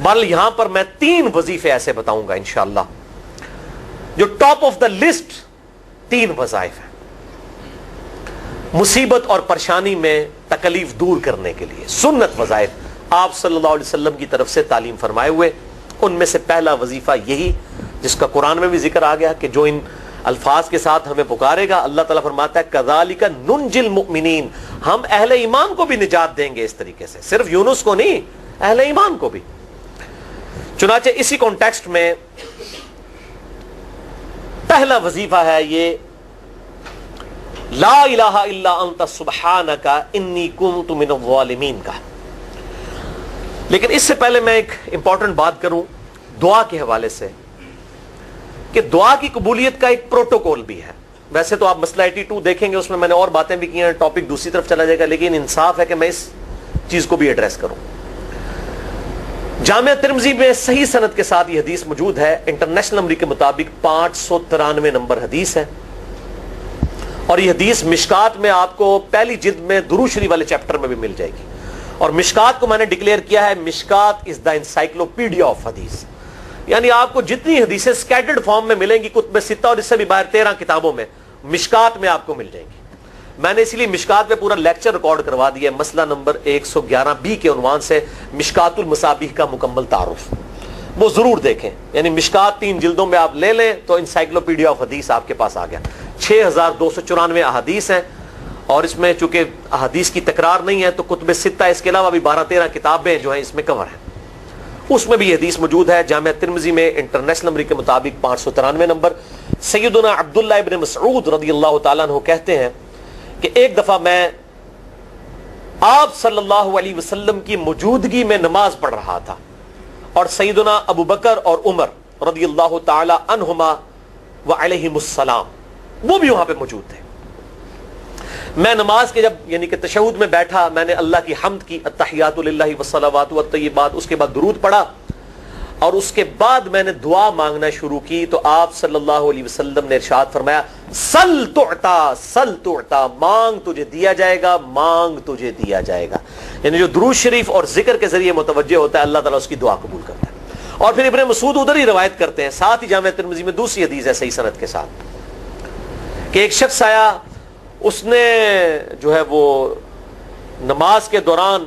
بل یہاں پر میں 3 وظیفے ایسے بتاؤں گا انشاءاللہ جو ٹاپ آف دا لسٹ 3 وظائف ہیں مصیبت اور پریشانی میں تکلیف دور کرنے کے لیے، سنت وظائف آپ صلی اللہ علیہ وسلم کی طرف سے تعلیم فرمائے ہوئے۔ ان میں سے پہلا وظیفہ یہی جس کا قرآن میں بھی ذکر آ گیا کہ جو ان الفاظ کے ساتھ ہمیں پکارے گا، اللہ تعالیٰ فرماتا ہے کذالک ننجی المؤمنین، ہم اہل ایمان کو بھی نجات دیں گے اس طریقے سے، صرف یونس کو نہیں، اہل ایمان کو بھی۔ چنانچہ اسی کانٹیکسٹ میں پہلا وظیفہ ہے یہ لا الہ الا انت سبحانک انی کنت من الظالمین کا۔ لیکن اس سے پہلے میں ایک امپورٹنٹ بات کروں دعا کے حوالے سے کہ دعا کی قبولیت کا ایک پروٹوکول بھی ہے۔ ویسے تو آپ مسئلہ 82 دیکھیں گے، اس میں میں نے اور باتیں بھی کی ہیں، ٹاپک دوسری طرف چلا جائے گا، لیکن انصاف ہے کہ میں اس چیز کو بھی ایڈریس کروں۔ جامعہ ترمذی میں صحیح سند کے ساتھ یہ حدیث موجود ہے، انٹرنیشنل نمبر کے مطابق 593 نمبر حدیث ہے، اور یہ حدیث مشکات میں آپ کو پہلی جلد میں درود شریف والے چیپٹر میں بھی مل جائے گی۔ اور مشکات کو میں نے ڈکلیئر کیا ہے مشکات از دا انسائکلوپیڈیا آف حدیث، یعنی آپ کو جتنی حدیثیں سکیٹرڈ فارم میں ملیں گی کتب ستہ اور اس سے بھی باہر 13 کتابوں میں، مشکات میں آپ کو مل جائیں گی۔ میں نے اسی لیے مشکات پہ پورا لیکچر ریکارڈ کروا دیا ہے، مسئلہ نمبر 111B کے عنوان سے مشکات المصابیح کا مکمل تعارف، وہ ضرور دیکھیں۔ یعنی مشکات 3 جلدوں میں آپ لے لیں تو انسائکلوپیڈیا آف حدیث آپ کے پاس آ گیا۔ 6294 احادیث ہیں، اور اس میں چونکہ احادیث کی تکرار نہیں ہے تو کتب ستہ اس کے علاوہ بھی 12-13 کتابیں جو ہیں اس میں کور ہیں، اس میں بھی یہ حدیث موجود ہے۔ جامعہ ترمذی میں انٹرنیشنل نمبر کے مطابق 593 نمبر۔ سیدنا عبداللہ ابن مسعود رضی اللہ تعالیٰ عنہ کہتے ہیں کہ ایک دفعہ میں آپ صلی اللہ علیہ وسلم کی موجودگی میں نماز پڑھ رہا تھا، اور سیدنا ابو بکر اور عمر رضی اللہ تعالی عنہما وعلیہم السلام وہ بھی وہاں پہ موجود تھے۔ میں نماز کے جب یعنی کہ تشہد میں بیٹھا، میں نے اللہ کی حمد کی، التحیات للہ والصلوات والطیبات، اس کے بعد درود پڑھا، اور اس کے بعد میں نے دعا مانگنا شروع کی تو آپ صلی اللہ علیہ وسلم نے ارشاد فرمایا سل تعطا سل تعطا، مانگ تجھے دیا جائے گا، مانگ تجھے دیا جائے گا۔ یعنی جو درود شریف اور ذکر کے ذریعے متوجہ ہوتا ہے اللہ تعالیٰ اس کی دعا قبول کرتا ہے۔ اور پھر ابن مسعود ادھر ہی روایت کرتے ہیں، ساتھ ہی جامعہ ترمذی میں دوسری حدیث ہے صحیح سند کے ساتھ کہ ایک شخص آیا، اس نے جو ہے وہ نماز کے دوران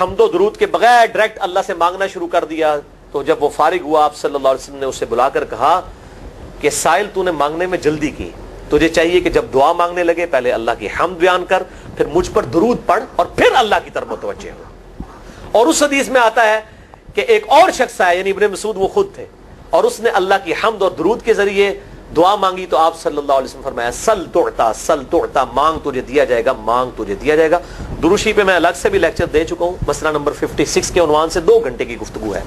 حمد و درود کے بغیر ڈائریکٹ اللہ سے مانگنا شروع کر دیا۔ تو جب وہ فارغ ہوا آپ صلی اللہ علیہ وسلم نے اسے بلا کر کہا کہ سائل تو نے مانگنے میں جلدی کی، تجھے چاہیے کہ جب دعا مانگنے لگے پہلے اللہ کی حمد بیان کر، پھر مجھ پر درود پڑھ، اور پھر اللہ کی طرف متوجہ ہو۔ اور اس حدیث میں آتا ہے کہ ایک اور شخص آیا، یعنی ابن مسعود وہ خود تھے، اور اس نے اللہ کی حمد اور درود کے ذریعے دعا مانگی تو آپ صلی اللہ علیہ وسلم فرمایا سل تعطا، مانگ تجھے دیا جائے گا، مانگ تجھے دیا جائے گا۔ درود شریف پہ میں الگ سے بھی لیکچر دے چکا ہوں، مسئلہ نمبر 56 کے عنوان سے 2 گھنٹے کی گفتگو ہے۔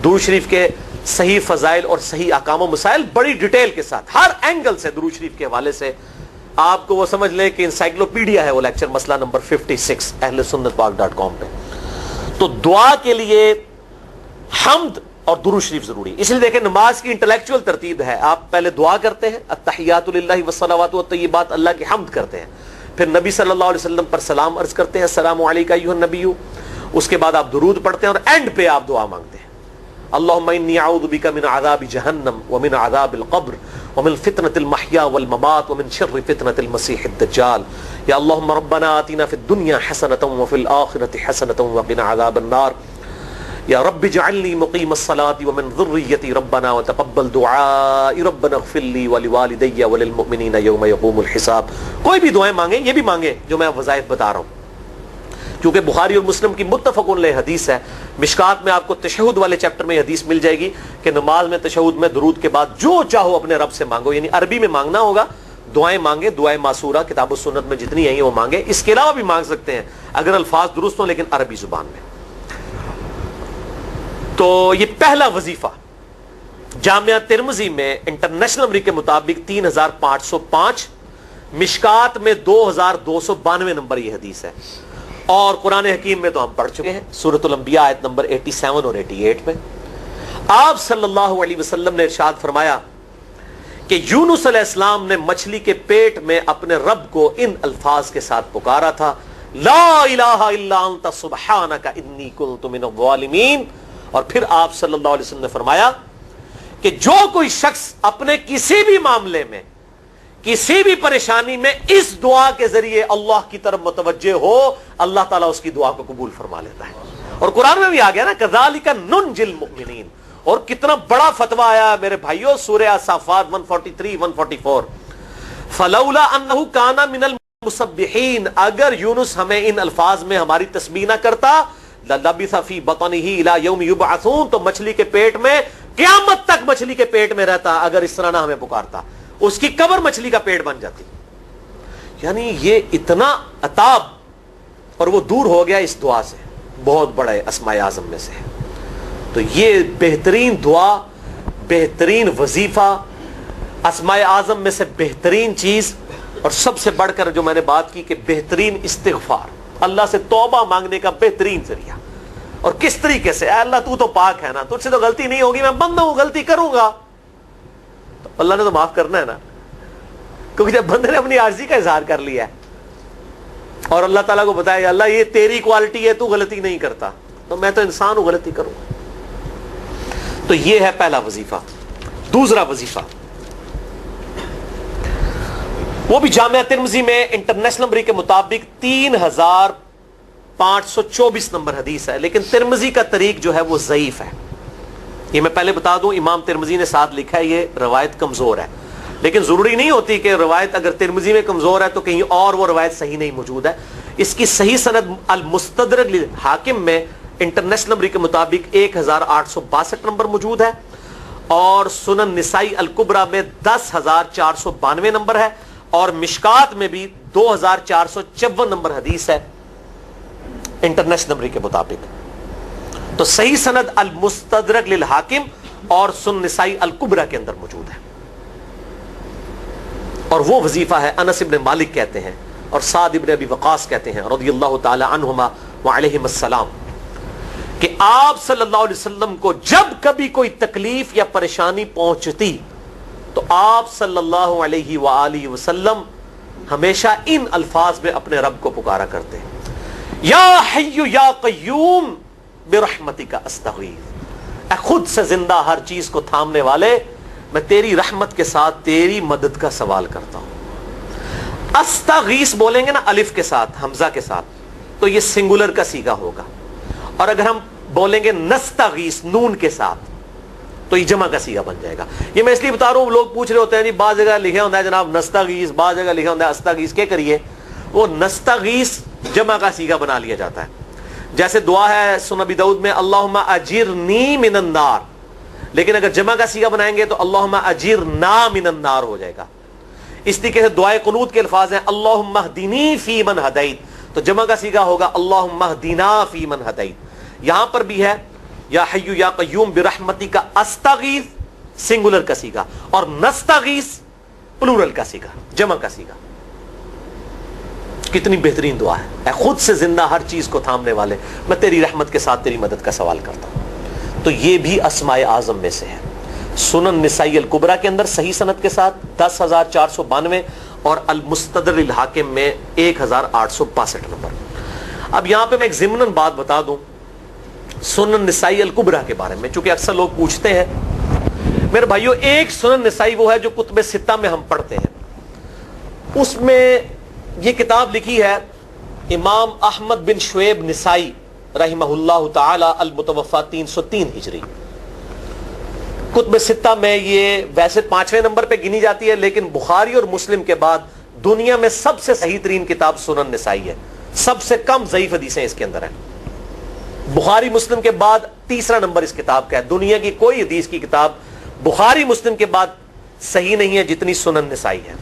درود شریف کے صحیح فضائل اور صحیح احکام و مسائل بڑی ڈیٹیل کے ساتھ ہر اینگل سے درود شریف کے حوالے سے آپ کو وہ سمجھ لیں کہ انسائکلوپیڈیا ہے وہ لیکچر، مسئلہ نمبر 56 اہل سنت پاک.com پہ۔ تو دعا کے لیے حمد اور درود شریف ضروری، اس لیے دیکھیں نماز کی انٹلیکچوئل ترتیب ہے، آپ پہلے دعا کرتے ہیں التحیات للہ والصلوات والطیبات، اللہ کی حمد کرتے ہیں، پھر نبی صلی اللہ علیہ وسلم پر سلام عرض کرتے ہیں السلام علیکہ ایھا النبی، اس کے بعد آپ درود پڑھتے ہیں، اور اینڈ پہ آپ دعا مانگتے ہیں اللہم انی اعوذ بک من عذاب جہنم ومن عذاب القبر ومن فتنة المحیا والممات ومن شر فتنة المسیح الدجال، یا اللہم ربنا آتنا فی الدنیا حسنة وفی الآخرة حسنة وقنا عذاب النار، یا رب اجعلنی مقیم الصلاة ومن ذریتی ربنا وتقبل دعائی ربنا اغفر لی ولوالدی وللمؤمنین یوم یقوم الحساب۔ کوئی بھی دعائیں مانگیں، یہ بھی مانگیں جو میں وظائف بتا رہا ہوں، کیونکہ بخاری اور مسلم کی متفق علیہ حدیث ہے۔ مشکات میں آپ کو تشہد والے چیپٹر میں حدیث مل جائے گی کہ نماز میں تشہد میں درود کے بعد جو چاہو اپنے رب سے مانگو، یعنی عربی میں مانگنا ہوگا، دعائیں مانگے، دعائیں معصورہ کتاب و سنت میں جتنی ہیں وہ مانگے، اس کے علاوہ بھی مانگ سکتے ہیں اگر الفاظ درست ہوں لیکن عربی زبان میں۔ تو یہ پہلا وظیفہ جامعہ ترمذی میں انٹرنیشنل نمبر کے مطابق 3505، مشکات میں 2292 نمبر یہ حدیث ہے، اور قرآن حکیم میں تو ہم پڑھ چکے ہیں سورۃ الانبیاء آیت نمبر 87 اور 88 میں آپ صلی اللہ علیہ وسلم نے ارشاد فرمایا کہ یونس علیہ السلام نے مچھلی کے پیٹ میں اپنے رب کو ان الفاظ کے ساتھ پکارا تھا لا الہ الا انت سبحانک انی کنت من الظالمین، اور پھر آپ صلی اللہ علیہ وسلم نے فرمایا کہ جو کوئی شخص اپنے کسی بھی معاملے میں کسی بھی پریشانی میں اس دعا کے ذریعے اللہ کی طرف متوجہ ہو, اللہ تعالیٰ اس کی دعا کو قبول فرما لیتا ہے. اور قرآن میں بھی آ گیا نا کذالک ننجی المؤمنین. اور کتنا بڑا فتویٰ آیا میرے بھائیوں, سورہ الصافات 143 144, فلولا انہ کان من المسبحین, اگر یونس ہمیں ان الفاظ میں ہماری تسبیح نہ کرتا, للبث فی بطنہ الی یوم یبعثون, تو مچھلی کے پیٹ میں قیامت تک مچھلی کے پیٹ میں رہتا اگر اس طرح نہ ہمیں پکارتا, اس کی قبر مچھلی کا پیٹ بن جاتی. یعنی یہ اتنا عطاب, اور وہ دور ہو گیا اس دعا سے, بہت بڑے اسماء اعظم میں سے ہے. تو یہ بہترین دعا, بہترین وظیفہ, اسماء اعظم میں سے بہترین چیز, اور سب سے بڑھ کر جو میں نے بات کی کہ بہترین استغفار, اللہ سے توبہ مانگنے کا بہترین ذریعہ. اور کس طریقے سے, اے اللہ تو تو پاک ہے نا, تجھ سے تو غلطی نہیں ہوگی, میں بندہ ہوں, غلطی کروں گا, تو اللہ نے تو معاف کرنا ہے نا, کیونکہ جب بندے نے اپنی عاجزی کا اظہار کر لیا ہے اور اللہ تعالیٰ کو بتایا اللہ یہ تیری کوالٹی ہے, تو غلطی نہیں کرتا, تو میں تو انسان ہوں, غلطی کروں. تو یہ ہے پہلا وظیفہ. دوسرا وظیفہ وہ بھی جامعہ ترمذی میں انٹرنیشنل نمبر کے مطابق 3524 نمبر حدیث ہے, لیکن ترمذی کا طریق جو ہے وہ ضعیف ہے. یہ میں پہلے بتا دوں, امام ترمذی نے ساتھ لکھا ہے یہ روایت کمزور ہے, لیکن ضروری نہیں ہوتی کہ روایت اگر ترمذی میں کمزور ہے تو کہیں اور وہ روایت صحیح نہیں موجود ہے. اس کی صحیح سند المستدرک للحاکم میں انٹرنیشنل نمبر کے مطابق 1862 نمبر موجود ہے, اور سنن نسائی الکبریٰ میں 10492 نمبر ہے, اور مشکات میں بھی 2454 نمبر حدیث ہے انٹرنیشنل نمبر کے مطابق. تو صحیح سند المستدرک للحاکم اور سنن نسائی الکبریٰ کے اندر موجود ہے. اور وہ وظیفہ ہے انس ابن مالک کہتے ہیں اور سعد ابن ابی وقاص کہتے ہیں رضی اللہ تعالی عنہما وعلیہم السلام, کہ آپ صلی اللہ علیہ وسلم کو جب کبھی کوئی تکلیف یا پریشانی پہنچتی تو آپ صلی اللہ علیہ وآلہ وسلم ہمیشہ ان الفاظ میں اپنے رب کو پکارا کرتے ہیں, یا حی یا قیوم برحمتک استغیث, اے خود سے زندہ ہر چیز کو تھامنے والے, میں تیری رحمت کے ساتھ تیری مدد کا سوال کرتا ہوں. استغیث بولیں گے نا الف کے ساتھ, حمزہ کے ساتھ, تو یہ سنگولر کا صیغہ ہوگا, اور اگر ہم بولیں گے نستغیث نون کے ساتھ تو یہ جمع کا صیغہ بن جائے گا. یہ میں اس لیے بتا رہا ہوں, لوگ پوچھ رہے ہوتے ہیں جی بعض جگہ لکھا ہوتا ہے جناب نستغیث, بعض جگہ لکھا ہوتا ہے استغیث, کیا کریے, وہ نستغیث جمع کا صیغہ بنا لیا جاتا ہے. جیسے دعا ہے سنن ابی داؤد میں اللہم اجرنی من النار, لیکن اگر جمع کا صیغہ بنائیں گے تو اللہم اجرنا من النار ہو جائے گا. اس طریقے سے دعائے قنوت کے الفاظ ہیں اللہم اہدنی فی من ہدیت, تو جمع کا صیغہ ہوگا اللہم اہدنا فی من ہدیت. یہاں پر بھی ہے یا حی یا قیوم برحمتک استغیث سنگولر کا صیغہ, اور نستغیث پلورل کا صیغہ, جمع کا صیغہ. کتنی بہترین دعا ہے, اے خود سے زندہ ہر چیز کو تھامنے والے, میں تیری رحمت کے ساتھ تیری مدد کا سوال کرتا ہوں. تو یہ بھی اسماء اعظم میں سے ہے. سنن نسائی الکبریٰ کے اندر صحیح سند کے ساتھ 10492 اور المستدرک للحاکم میں 1862 نمبر. اب یہاں پہ میں ایک ضمناً بات بتا دوں سنن نسائی الکبریٰ کے بارے میں, چونکہ اکثر لوگ پوچھتے ہیں. میرے بھائیوں, ایک سنن نسائی وہ ہے جو کتب ستہ میں ہم پڑھتے ہیں, اس میں یہ کتاب لکھی ہے امام احمد بن شعیب نسائی رحمہ اللہ تعالی المتوفی 303 ہجری. کتب ستہ میں یہ ویسے 5ویں نمبر پہ گنی جاتی ہے, لیکن بخاری اور مسلم کے بعد دنیا میں سب سے صحیح ترین کتاب سنن نسائی ہے. سب سے کم ضعیف حدیثیں اس کے اندر ہیں. بخاری مسلم کے بعد تیسرا نمبر اس کتاب کا ہے. دنیا کی کوئی حدیث کی کتاب بخاری مسلم کے بعد صحیح نہیں ہے جتنی سنن نسائی ہے.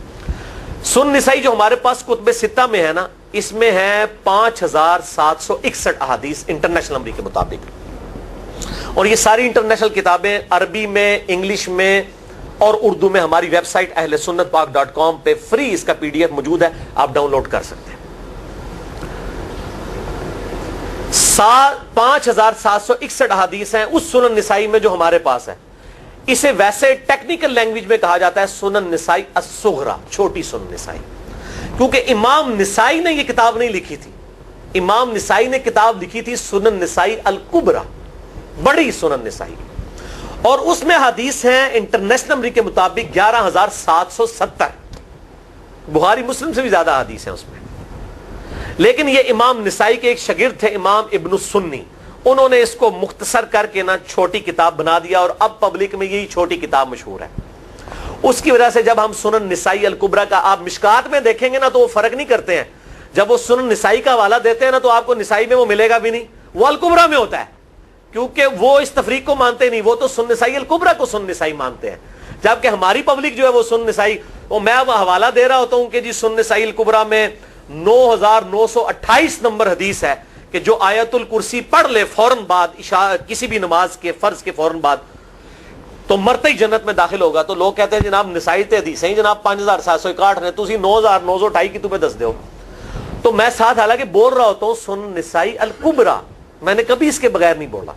سنن نسائی جو ہمارے پاس کتب ستہ میں ہے نا, اس میں ہے 5761 احادیث انٹرنیشنل نمبر کے مطابق, اور یہ ساری انٹرنیشنل کتابیں عربی میں, انگلش میں اور اردو میں ہماری ویب سائٹ اہل سنت پاک.com پہ فری اس کا PDF موجود ہے, آپ ڈاؤن لوڈ کر سکتے ہیں. 5761 احادیث ہیں اس سنن نسائی میں جو ہمارے پاس ہے. اسے ویسے ٹیکنیکل لینگویج میں کہا جاتا ہے سنن نسائی الصغریٰ, چھوٹی سنن نسائی, کیونکہ امام نسائی نے یہ کتاب نہیں لکھی تھی. امام نسائی نے کتاب لکھی تھی سنن نسائی الکبریٰ, بڑی سنن نسائی، اور اس میں حدیث ہیں انٹرنیشنل نمبر کے مطابق 11,770، بخاری مسلم سے بھی زیادہ حدیث ہیں اس میں. لیکن یہ امام نسائی کے ایک شاگرد تھے امام ابن السنی، انہوں نے اس کو مختصر کر کے نا چھوٹی کتاب بنا دیا، اور اب پبلک میں یہی چھوٹی کتاب مشہور ہے. اس کی وجہ سے جب ہم سنن نسائی الکبریٰ کا آپ مشکات میں دیکھیں گے نا تو وہ فرق نہیں کرتے ہیں. جب وہ سنن نسائی کا حوالہ دیتے ہیں نا تو آپ کو نسائی میں وہ ملے گا بھی نہیں، وہ الکبریٰ میں ہوتا ہے، کیونکہ وہ اس تفریق کو مانتے نہیں، وہ تو سنن نسائی الکبریٰ کو سنن نسائی مانتے ہیں. جبکہ ہماری پبلک جو ہے وہ سنن نسائی، وہ میں اب حوالہ دے رہا ہوتا ہوں کہ جی سنن نسائی الکبریٰ میں 9,928 نمبر حدیث ہے کہ جو آیت الکرسی پڑھ لے فوراً بعد کسی بھی نماز کے فرض کے فوراً بعد تو مرتے ہی جنت میں داخل ہوگا. تو لوگ کہتے ہیں جناب نسائی تے حدیث ہیں جناب 5,761 نے، تسی 9,928 کی تمہیں دس دیو. تو میں ساتھ حالانکہ بول رہا ہوتا ہوں سنن نسائی الکبریٰ، میں نے کبھی اس کے بغیر نہیں بولا.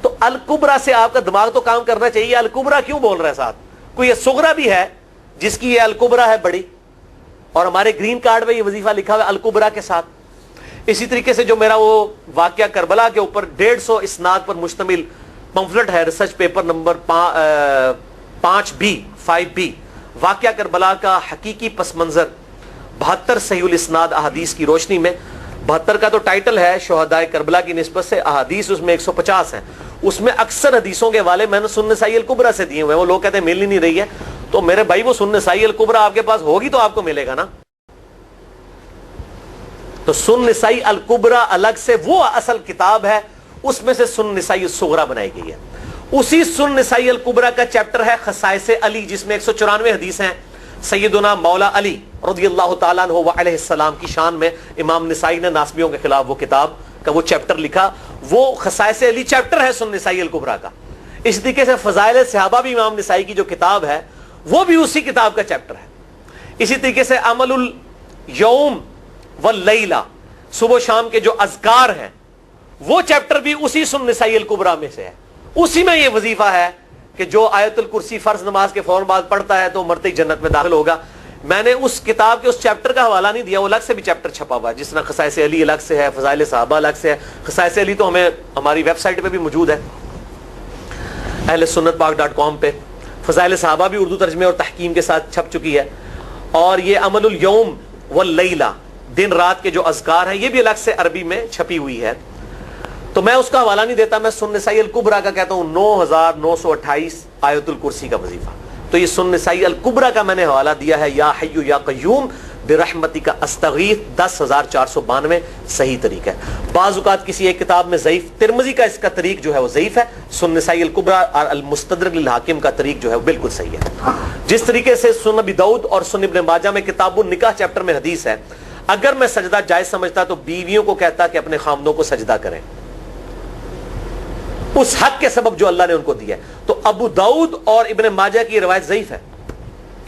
تو الکبریٰ سے آپ کا دماغ تو کام کرنا چاہیے، الکبریٰ کیوں بول رہا ہے ساتھ؟ کوئی یہ صغریٰ بھی ہے جس کی یہ الکبریٰ ہے بڑی، اور ہمارے گرین کارڈ میں یہ وظیفہ لکھا ہوا ہے الکبریٰ کے ساتھ. اسی طریقے سے جو میرا وہ واقعہ کربلا کے اوپر 150 اسناد پر مشتمل پمفلٹ ہے، ریسرچ پیپر نمبر 5B واقعہ کربلا کا حقیقی پس منظر 72 صحیح الاسناد احادیث کی روشنی میں. 72 کا تو ٹائٹل ہے شہدائے کربلا کی نسبت سے، احادیث اس میں 150 ہیں. اس میں اکثر حدیثوں کے حوالے میں نے سنن نسائی الکبریٰ سے دیے ہوئے ہیں. وہ لوگ کہتے ہیں مل ہی نہیں رہی ہے، تو میرے بھائی وہ سنن نسائی الکبریٰ آپ کے پاس ہوگی تو آپ کو ملے گا نا. تو سنن نسائی الکبریٰ الگ سے وہ اصل کتاب ہے، اس میں سے سنن نسائی الصغریٰ بنائی گئی ہے. اسی سنن نسائی الکبریٰ کا چیپٹر ہے خصائص علی، جس میں 194 حدیث ہیں سیدنا مولا علی رضی اللہ تعالیٰ عنہ علیہ السلام کی شان میں. امام نسائی نے ناسبیوں کے خلاف وہ کتاب کا وہ چیپٹر لکھا، وہ خصائص علی چیپٹر ہے سنن نسائی الکبریٰ کا. اس طریقے سے فضائل صحابہ بھی امام نسائی کی جو کتاب ہے وہ بھی اسی کتاب کا چیپٹر ہے. اسی طریقے سے عمل الیوم واللیلہ، صبح و شام کے جو اذکار ہیں وہ چیپٹر بھی اسی سنن نسائی الکبریٰ میں سے ہے. اسی میں یہ وظیفہ ہے کہ جو آیت الکرسی فرض نماز کے فوراً بعد پڑھتا ہے تو مرتے ہی جنت میں داخل ہوگا. میں نے اس کتاب کے اس چیپٹر کا حوالہ نہیں دیا، وہ الگ سے بھی چیپٹر چھپا ہوا ہے، جس طرح خصائص علی الگ سے ہے، فضائل صحابہ الگ سے ہے. خصائص علی تو ہمیں ہماری ویب سائٹ پہ بھی موجود ہے اہل سنت پاک.com پہ. فضائل صحابہ بھی اردو ترجمے اور تحکیم کے ساتھ چھپ چکی ہے. اور یہ عمل الیوم واللیلہ، دن رات کے جو اذکار ہیں، یہ بھی الگ سے عربی میں چھپی ہوئی ہے. تو میں اس کا حوالہ نہیں دیتا، میں سنن نسائی الکبریٰ کا کہتا ہوں 9,928 آیت الکرسی کا وظیفہ. تو یہ سنن نسائی الکبریٰ کا میں نے حوالہ دیا ہے یا حی یا قیوم برحمتک استغیث 10,492 صحیح طریق ہے. بعض اوقات کسی ایک کتاب میں ضعیف، ترمذی کا اس کا طریق جو ہے وہ ضعیف ہے، سنن نسائی الکبریٰ اور المستدرک للحاکم کا طریق جو ہے وہ بالکل صحیح ہے. جس طریقے سے سنن ابی داؤد اور سنن ابن ماجہ میں کتاب النکاح چیپٹر میں حدیث ہے، اگر میں سجدہ جائز سمجھتا تو بیویوں کو کہتا کہ اپنے خامدوں کو سجدہ کریں اس حق کے سبب جو اللہ نے ان کو دیا ہے. تو ابو داؤد اور ابن ماجہ کی روایت ضعیف ہے،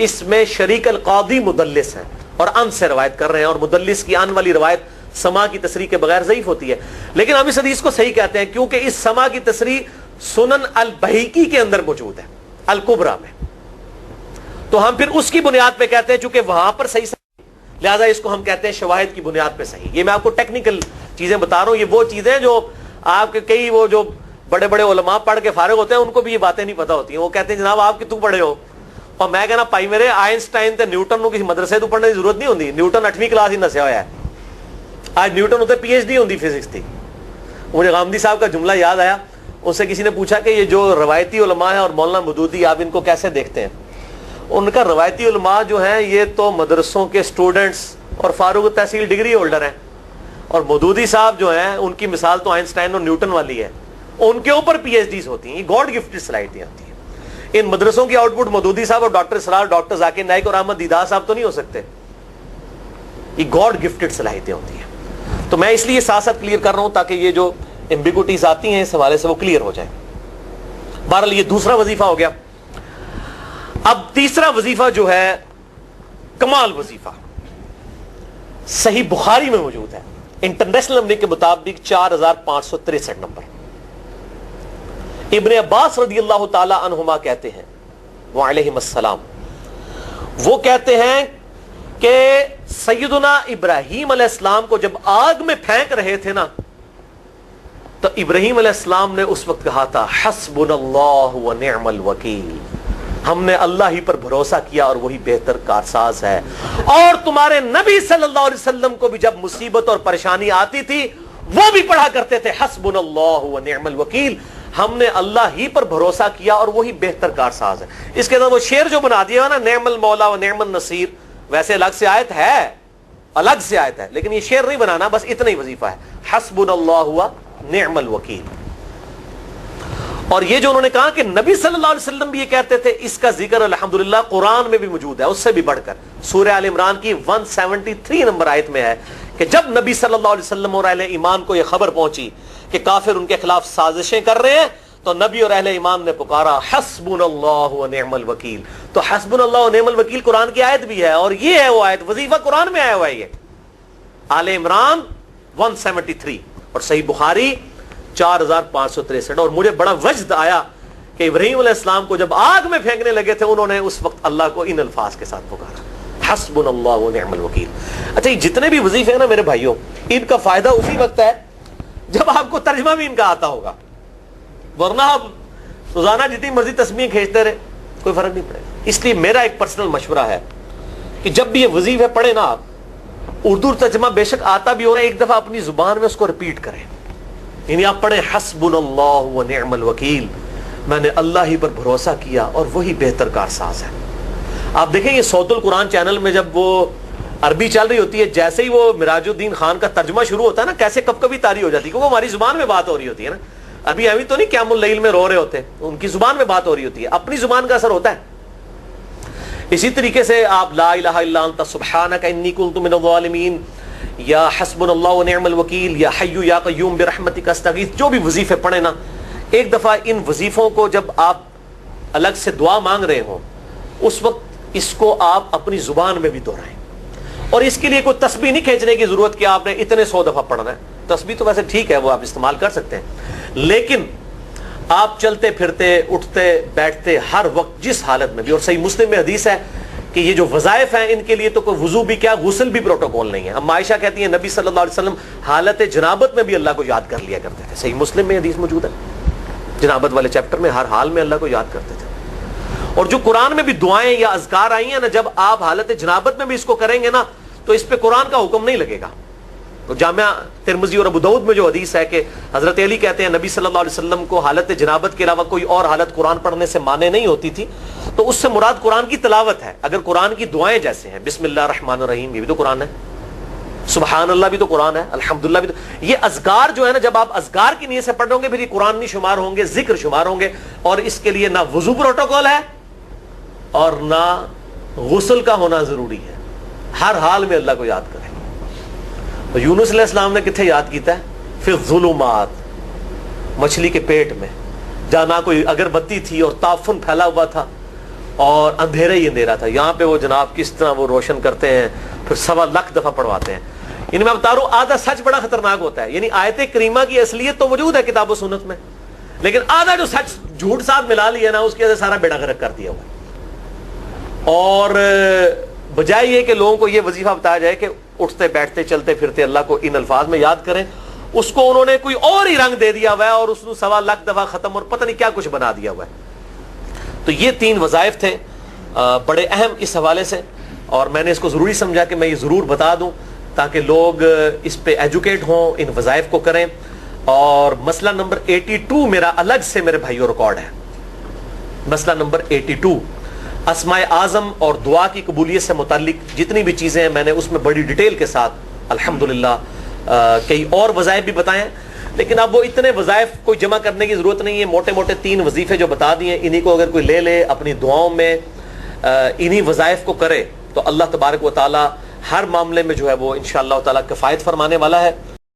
اس میں شریک القاضی مدلس ہیں اور ان سے روایت کر رہے ہیں، اور مدلس کی ان والی روایت سما کی تصریح کے بغیر ضعیف ہوتی ہے. لیکن ہم اس حدیث کو صحیح کہتے ہیں کیونکہ اس سما کی تصریح سنن البہیقی کے اندر موجود ہے الکبریٰ میں. تو ہم پھر اس کی بنیاد پہ کہتے ہیں چونکہ وہاں پر صحیح، لہذا اس کو ہم کہتے ہیں شواہد کی بنیاد پہ صحیح. یہ میں آپ کو ٹیکنیکل چیزیں بتا رہا ہوں، یہ وہ چیزیں جو آپ کے کئی وہ جو بڑے بڑے علماء پڑھ کے فارغ ہوتے ہیں ان کو بھی یہ باتیں نہیں پتہ ہوتی ہیں. وہ کہتے ہیں جناب آپ کی تو پڑھے ہو، اور میں کہنا پائی میرے آئنسٹائن تے نیوٹن کو کسی مدرسے تو پڑھنے کی ضرورت نہیں ہوتی. نیوٹن 8ویں کلاس ہی نسیا ہوا ہے، آج نیوٹن ہوتے PhD ہوتی فزکس تھی. مجھے غامدی صاحب کا جملہ یاد آیا، ان سے کسی نے پوچھا کہ یہ جو روایتی علماء ہیں اور مولانا مودودی آپ ان کو کیسے دیکھتے ہیں؟ ان کا روایتی علماء جو ہیں یہ تو مدرسوں کے اسٹوڈنٹس اور فاروق تحصیل ڈگری ہولڈر ہیں، اور مودودی صاحب جو ہیں ان کی مثال تو آئنسٹائن اور نیوٹن والی ہے، ان کے اوپر PhDs ہوتی ہیں. یہ گاڈ گفٹڈ صلاحیتیں ہوتی ہیں. ان مدرسوں کی آؤٹ پٹ مودودی صاحب اور ڈاکٹر اسرار، ڈاکٹر ذاکر نائک اور احمد دیدار صاحب تو نہیں ہو سکتے. یہ گاڈ گفٹڈ صلاحیتیں ہوتی ہیں. تو میں اس لیے ساتھ ساتھ کلیئر کر رہا ہوں تاکہ یہ جو ایمبیگوٹیز آتی ہیں اس حوالے سے وہ کلیئر ہو جائے. بہرحال یہ دوسرا وظیفہ ہو گیا. اب تیسرا وظیفہ جو ہے کمال وظیفہ، صحیح بخاری میں موجود ہے، انٹرنیشنل نمبر کے مطابق 4,563 نمبر. ابن عباس رضی اللہ تعالی عنہما کہتے ہیں وعلیہم السلام، وہ کہتے ہیں کہ سیدنا ابراہیم علیہ السلام کو جب آگ میں پھینک رہے تھے نا تو ابراہیم علیہ السلام نے اس وقت کہا تھا حسبنا اللہ و نعم الوکیل، ہم نے اللہ ہی پر بھروسہ کیا اور وہی بہتر کارساز ہے. اور تمہارے نبی صلی اللہ علیہ وسلم کو بھی جب مصیبت اور پریشانی آتی تھی وہ بھی پڑھا کرتے تھے حسبنا اللہ و نعم الوکیل، ہم نے اللہ ہی پر بھروسہ کیا اور وہی بہتر کارساز ہے. اس کے بعد وہ شعر جو بنا دیا نا نعم المولا و نعم النصیر، ویسے الگ سے آیت ہے، الگ سے آیت ہے، لیکن یہ شعر نہیں بنانا، بس اتنا ہی وظیفہ ہے حسبنا اللہ و نعم الوکیل. اور یہ جو انہوں نے کہا کہ نبی صلی اللہ علیہ وسلم بھی یہ کہتے تھے، اس کا ذکر الحمدللہ قرآن میں بھی موجود ہے، اس سے بھی بڑھ کر سورہ آل عمران کی 173 نمبر آیت میں ہے کہ جب نبی صلی اللہ علیہ وسلم اور اہل ایمان کو یہ خبر پہنچی کہ کافر ان کے خلاف سازشیں کر رہے ہیں، تو نبی اور اہل ایمان نے پکارا حسبنا اللہ و نعم الوکیل. تو حسبنا اللہ و نعم الوکیل قرآن کی آیت بھی ہے، اور یہ ہے وہ آیت، وظیفہ قرآن میں آیا ہوا ہے یہ آل عمران 173 اور صحیح بخاری 4563. اور مجھے بڑا وجد آیا کہ ابراہیم علیہ السلام کو جب آگ میں پھینکنے لگے تھے انہوں نے اس وقت اللہ کو ان الفاظ کے ساتھ پکارا حسبنا اللہ و نعم الوکیل. اچھا یہ جتنے بھی وظیفے ہیں نا میرے بھائیوں، ان کا فائدہ اسی وقت ہے جب آپ کو ترجمہ بھی ان کا آتا ہوگا، ورنہ آپ روزانہ جتنی مرضی تسبیح کھینچتے رہے کوئی فرق نہیں پڑے گا. اس لیے میرا ایک پرسنل مشورہ ہے کہ جب بھی یہ وظیفے پڑھے نا آپ، اردو ترجمہ بے شک آتا بھی ہو رہا ہے، ایک دفعہ اپنی زبان میں اس کو ریپیٹ کریں. یعنی آپ پڑھیں حسبنا اللہ و نعم الوکیل، میں نے اللہ ہی پر بھروسہ کیا اور وہی بہتر کارساز ہے. آپ دیکھیں یہ صوت القرآن چینل میں جب وہ عربی چل رہی ہوتی ہے، جیسے ہی وہ مراج الدین خان کا ترجمہ شروع ہوتا ہے نا، کیسے کب کبھی تاری ہو جاتی ہے، کیونکہ ہماری زبان میں بات ہو رہی ہوتی ہے نا. ابھی تو نہیں قیام اللیل میں رو رہے ہوتے، ان کی زبان میں بات ہو رہی ہوتی ہے، اپنی زبان کا اثر ہوتا ہے. اسی طریقے سے آپ لا الہ الا انت سبحانک انی کنت من الظالمین، یا حسبنا اللہ و نعم الوکیل، یا حی یا قیوم برحمتک استغیث، جو بھی وظیفے پڑھیں نا، ایک دفعہ ان وظیفوں کو جب آپ الگ سے دعا مانگ رہے ہوں اس وقت اس کو آپ اپنی زبان میں بھی دہرائیں. اور اس کے لیے کوئی تسبیح نہیں کھینچنے کی ضرورت کہ آپ نے اتنے 100 دفعہ پڑھنا ہے. تسبیح تو ویسے ٹھیک ہے، وہ آپ استعمال کر سکتے ہیں، لیکن آپ چلتے پھرتے اٹھتے بیٹھتے ہر وقت جس حالت میں بھی، اور صحیح مسلم میں حدیث ہے کہ یہ جو وظائف ہیں ان کے لیے تو کوئی وضو بھی کیا غسل بھی پروٹوکول نہیں ہے. اب عائشہ کہتی ہیں نبی صلی اللہ علیہ وسلم حالت جنابت میں بھی اللہ کو یاد کر لیا کرتے تھے. صحیح مسلم میں حدیث موجود ہے، جنابت والے چیپٹر میں ہر حال میں اللہ کو یاد کرتے تھے. اور جو قرآن میں بھی دعائیں یا اذکار آئی ہیں نا، جب آپ حالت جنابت میں بھی اس کو کریں گے نا تو اس پہ قرآن کا حکم نہیں لگے گا. تو جامعہ ترمذی اور ابو داؤد میں جو حدیث ہے کہ حضرت علی کہتے ہیں نبی صلی اللہ علیہ وسلم کو حالت جنابت کے علاوہ کوئی اور حالت قرآن پڑھنے سے مانے نہیں ہوتی تھی، تو اس سے مراد قرآن کی تلاوت ہے. اگر قرآن کی دعائیں جیسے ہیں بسم اللہ الرحمن الرحیم، یہ بھی تو قرآن ہے، سبحان اللہ بھی تو قرآن ہے، الحمدللہ بھی تو، یہ اذکار جو ہے نا جب آپ اذکار کی نیت سے پڑھ رہے ہوں گے پھر یہ قرآن نہیں شمار ہوں گے، ذکر شمار ہوں گے. اور اس کے لیے نہ وضو پروٹوکول ہے اور نہ غسل کا ہونا ضروری ہے، ہر حال میں اللہ کو یاد کریں. تو یونس علیہ السلام نے کتنے یاد کیتا ہے؟ پھر الظلمات، مچھلی کے پیٹ میں، جہاں نہ کوئی اگربتی تھی اور تعفن پھیلا ہوا تھا اور اندھیرا ہی اندھیرا تھا. یہاں پہ وہ جناب کس طرح وہ روشن کرتے ہیں، پھر 1.25 دفعہ پڑھواتے ہیں. یعنی میں بتا رہا ہوں آدھا سچ بڑا خطرناک ہوتا ہے. یعنی آیت کریمہ کی اصلیت تو موجود ہے کتاب و سنت میں، لیکن آدھا جو سچ جھوٹ ساتھ ملا لیا نا اس کی وجہ سے سارا بیڑا غرق کر دیا ہوا. اور بجائے یہ کہ لوگوں کو یہ وظیفہ بتایا جائے کہ اٹھتے بیٹھتے چلتے پھرتے اللہ کو ان الفاظ میں یاد کریں، اس کو انہوں نے کوئی اور ہی رنگ دے دیا ہوا ہے اور اس نے 1.25 دفعہ ختم اور پتہ نہیں کیا کچھ بنا دیا ہوا ہے. تو یہ 3 وظائف تھے بڑے اہم اس حوالے سے، اور میں نے اس کو ضروری سمجھا کہ میں یہ ضرور بتا دوں تاکہ لوگ اس پہ ایجوکیٹ ہوں، ان وظائف کو کریں. اور مسئلہ نمبر 82 میرا الگ سے میرے بھائیوں ریکارڈ ہے. مسئلہ نمبر 82 اسماء اعظم اور دعا کی قبولیت سے متعلق جتنی بھی چیزیں ہیں میں نے اس میں بڑی ڈیٹیل کے ساتھ الحمدللہ کئی اور وظائف بھی بتائے ہیں، لیکن اب وہ اتنے وظائف کوئی جمع کرنے کی ضرورت نہیں ہے. موٹے موٹے 3 وظیفے جو بتا دیے انہی کو اگر کوئی لے لے اپنی دعاؤں میں انہی وظائف کو کرے تو اللہ تبارک و تعالی ہر معاملے میں جو ہے وہ انشاءاللہ تعالی کفایت فرمانے والا ہے.